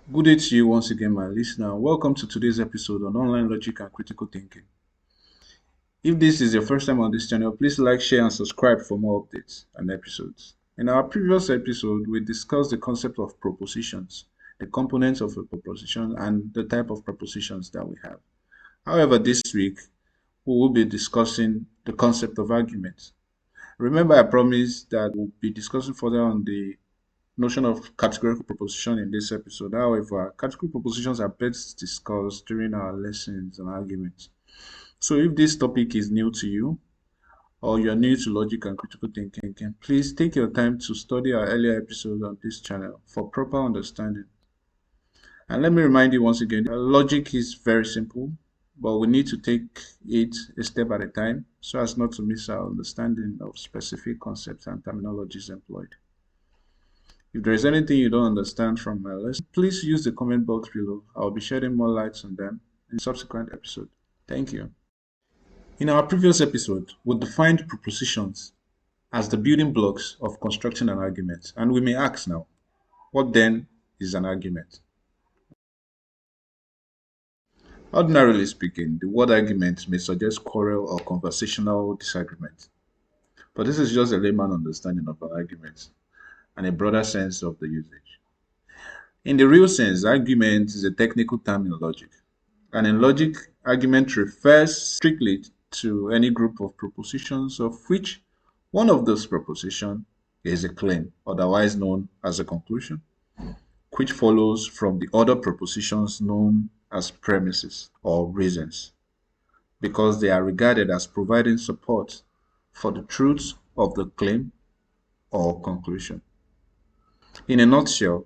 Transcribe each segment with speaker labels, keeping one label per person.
Speaker 1: Good day to you once again, my listener. Welcome to today's episode on online logic and critical thinking. If this is your first time on this channel, please like, share, and subscribe for more updates and episodes. In our previous episode, we discussed the concept of propositions, the components of a proposition, and the type of propositions that we have. However, this week, we will be discussing the concept of arguments. Remember, I promised that we'll be discussing further on the notion of categorical proposition in this episode. However, categorical propositions are best discussed during our lessons and arguments. So if this topic is new to you or you're new to logic and critical thinking, please take your time to study our earlier episodes on this channel for proper understanding. And let me remind you once again, logic is very simple, but we need to take it a step at a time so as not to miss our understanding of specific concepts and terminologies employed. If there is anything you don't understand from my lesson, please use the comment box below. I'll be shedding more lights on them in subsequent episodes. Thank you. In our previous episode, we defined propositions as the building blocks of constructing an argument. And we may ask now, what then is an argument? Ordinarily speaking, the word argument may suggest quarrel or conversational disagreement. But this is just a layman understanding of an argument and a broader sense of the usage. In the real sense, argument is a technical term in logic. And in logic, argument refers strictly to any group of propositions of which one of those propositions is a claim, otherwise known as a conclusion, which follows from the other propositions known as premises or reasons, because they are regarded as providing support for the truth of the claim or conclusion. In a nutshell,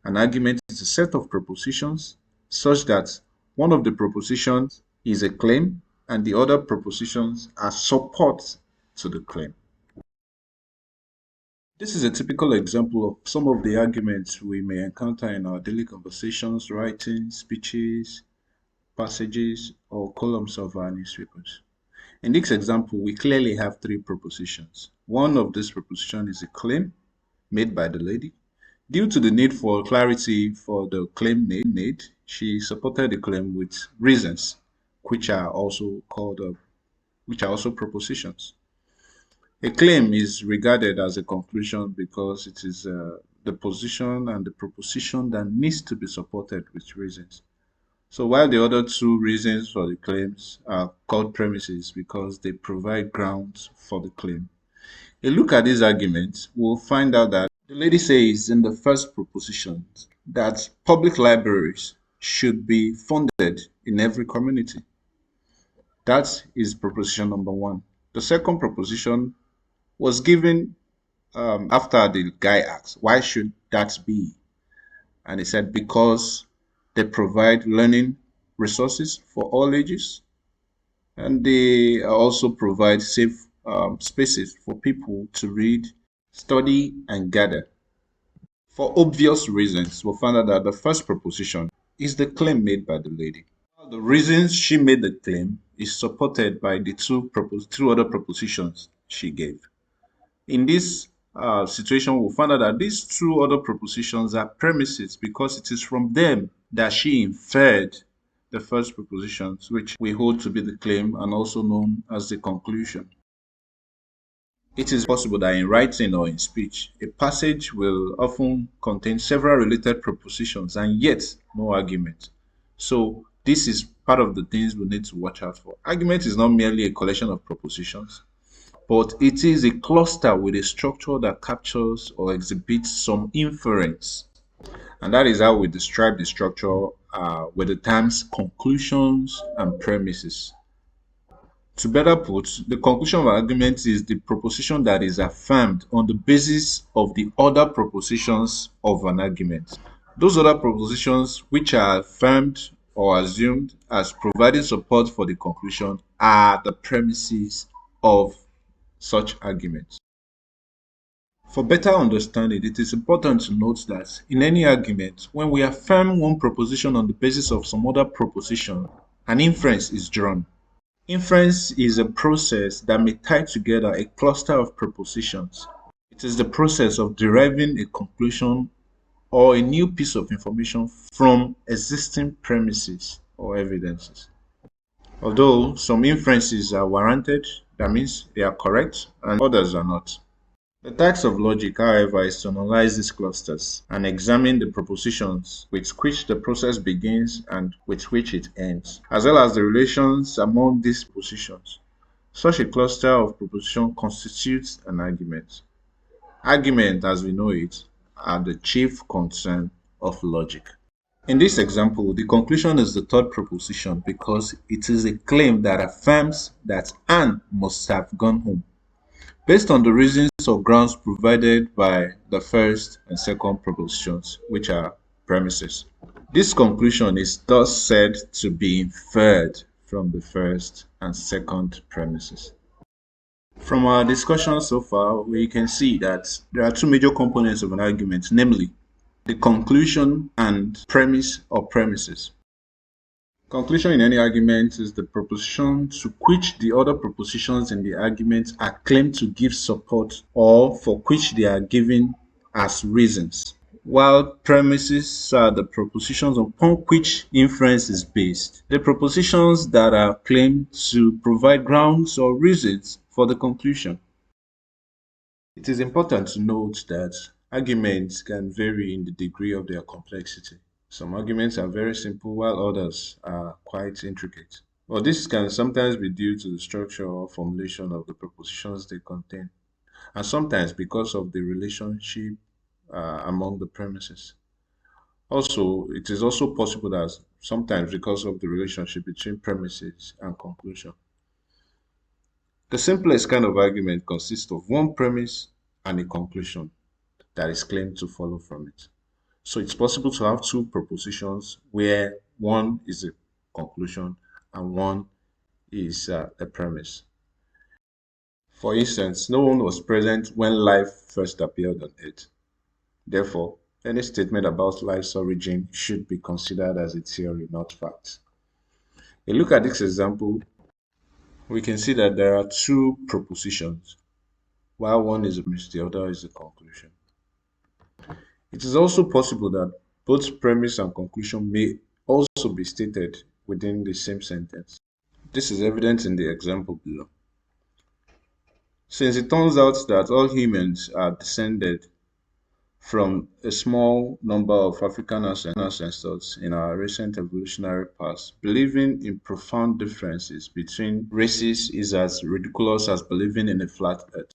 Speaker 1: an argument is a set of propositions such that one of the propositions is a claim and the other propositions are support to the claim. This is a typical example of some of the arguments we may encounter in our daily conversations, writing, speeches, passages, or columns of our newspapers. In this example, we clearly have three propositions. One of these propositions is a claim made by the lady. Due to the need for clarity for the claim made, she supported the claim with reasons, which are also propositions. A claim is regarded as a conclusion because it is the position and the proposition that needs to be supported with reasons. So while the other two reasons for the claims are called premises because they provide grounds for the claim. A look at these arguments, we'll find out that the lady says in the first proposition that public libraries should be funded in every community. That is proposition number one. The second proposition was given after the guy asked, why should that be? And he said, because they provide learning resources for all ages, and they also provide safe spaces for people to read, study, and gather. For obvious reasons, we found out that the first proposition is the claim made by the lady. The reasons she made the claim is supported by the two other propositions she gave. In this situation, we found out that these two other propositions are premises because it is from them that she inferred the first propositions, which we hold to be the claim and also known as the conclusion. It is possible that in writing or in speech, a passage will often contain several related propositions and yet no argument. So this is part of the things we need to watch out for. Argument is not merely a collection of propositions, but it is a cluster with a structure that captures or exhibits some inference. And that is how we describe the structure with the terms conclusions and premises. To better put, the conclusion of an argument is the proposition that is affirmed on the basis of the other propositions of an argument. Those other propositions which are affirmed or assumed as providing support for the conclusion are the premises of such arguments. For better understanding, it is important to note that in any argument, when we affirm one proposition on the basis of some other proposition, an inference is drawn. Inference is a process that may tie together a cluster of propositions. It is the process of deriving a conclusion or a new piece of information from existing premises or evidences. Although some inferences are warranted, that means they are correct, and others are not. The task of logic, however, is to analyze these clusters and examine the propositions with which the process begins and with which it ends, as well as the relations among these propositions. Such a cluster of propositions constitutes an argument. Argument, as we know it, are the chief concern of logic. In this example, the conclusion is the third proposition because it is a claim that affirms that Anne must have gone home, based on the reasons or grounds provided by the first and second propositions, which are premises. This conclusion is thus said to be inferred from the first and second premises. From our discussion so far, we can see that there are two major components of an argument, namely the conclusion and premise or premises. Conclusion in any argument is the proposition to which the other propositions in the argument are claimed to give support or for which they are given as reasons, while premises are the propositions upon which inference is based, the propositions that are claimed to provide grounds or reasons for the conclusion. It is important to note that arguments can vary in the degree of their complexity. Some arguments are very simple while others are quite intricate. But this can sometimes be due to the structure or formulation of the propositions they contain, and sometimes because of the relationship among the premises. Also, it is also possible that sometimes because of the relationship between premises and conclusion. The simplest kind of argument consists of one premise and a conclusion that is claimed to follow from it. So it's possible to have two propositions where one is a conclusion and one is a premise. For instance, no one was present when life first appeared on earth. Therefore, any statement about life's origin should be considered as a theory, not fact. A look at this example, we can see that there are two propositions, while one is a premise, the other is a conclusion. It is also possible that both premise and conclusion may also be stated within the same sentence. This is evident in the example below. Since it turns out that all humans are descended from a small number of African ancestors in our recent evolutionary past, believing in profound differences between races is as ridiculous as believing in a flat earth.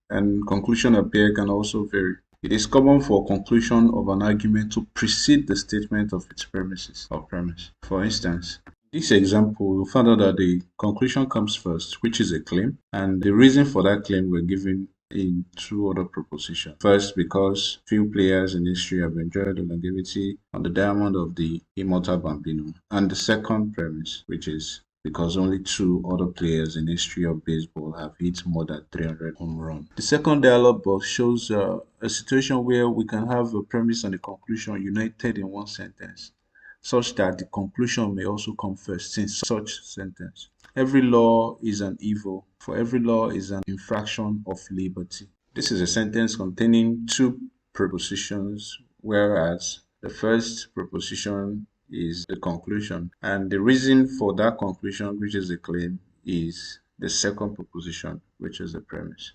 Speaker 1: And conclusion appear can also vary. It is common for conclusion of an argument to precede the statement of its premises or premise. For instance, in this example, we found out that the conclusion comes first, which is a claim, and the reason for that claim were given in two other propositions. First, because few players in history have enjoyed the longevity on the diamond of the immortal Bambino, and the second premise, which is because only two other players in history of baseball have hit more than 300 home runs. The second dialogue box shows a situation where we can have a premise and a conclusion united in one sentence, such that the conclusion may also come first in such sentence. Every law is an evil, for every law is an infraction of liberty. This is a sentence containing two prepositions, whereas the first preposition is the conclusion, and the reason for that conclusion, which is a claim, is the second proposition, which is the premise.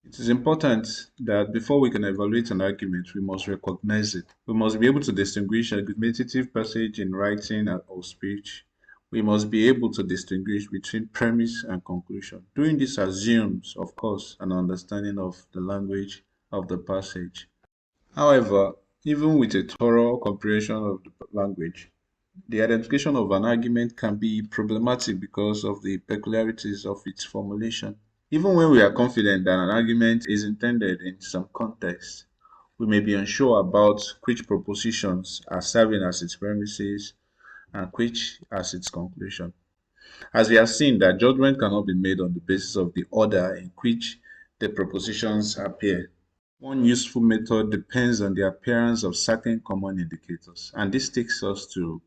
Speaker 1: It is important that before we can evaluate an argument, we must recognize it. We must be able to distinguish argumentative passage in writing or speech. We must be able to distinguish between premise and conclusion. Doing this assumes, of course, an understanding of the language of the passage. However, even with a thorough comprehension of the language, the identification of an argument can be problematic because of the peculiarities of its formulation. Even when we are confident that an argument is intended in some context, we may be unsure about which propositions are serving as its premises and which as its conclusion. As we have seen, that judgment cannot be made on the basis of the order in which the propositions appear. One useful method depends on the appearance of certain common indicators, and this takes us to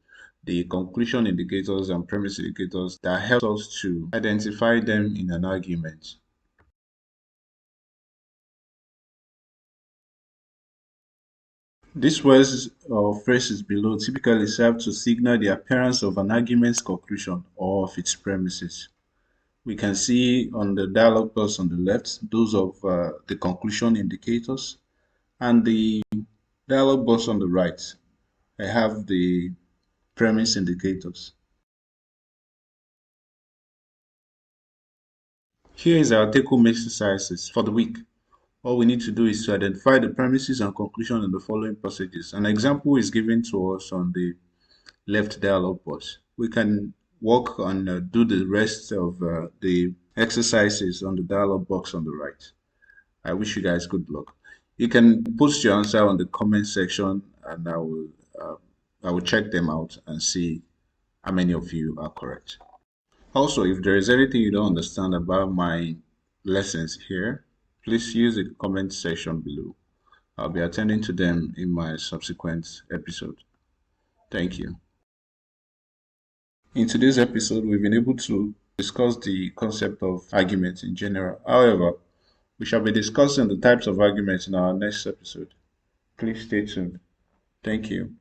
Speaker 1: the conclusion indicators and premise indicators that help us to identify them in an argument. These words or phrases below typically serve to signal the appearance of an argument's conclusion or of its premises. We can see on the dialog box on the left those of the conclusion indicators, and the dialog box on the right, I have the premise indicators. Here is our take-home exercises for the week. All we need to do is to identify the premises and conclusion in the following passages. An example is given to us on the left dialog box. We can work on do the rest of the exercises on the dialog box on the right. I wish you guys good luck. You can post your answer on the comment section, and I will check them out and see how many of you are correct. Also, if there is anything you don't understand about my lessons here, please use the comment section below. I'll be attending to them in my subsequent episode. Thank you. In today's episode, we've been able to discuss the concept of arguments in general. However, we shall be discussing the types of arguments in our next episode. Please stay tuned. Thank you.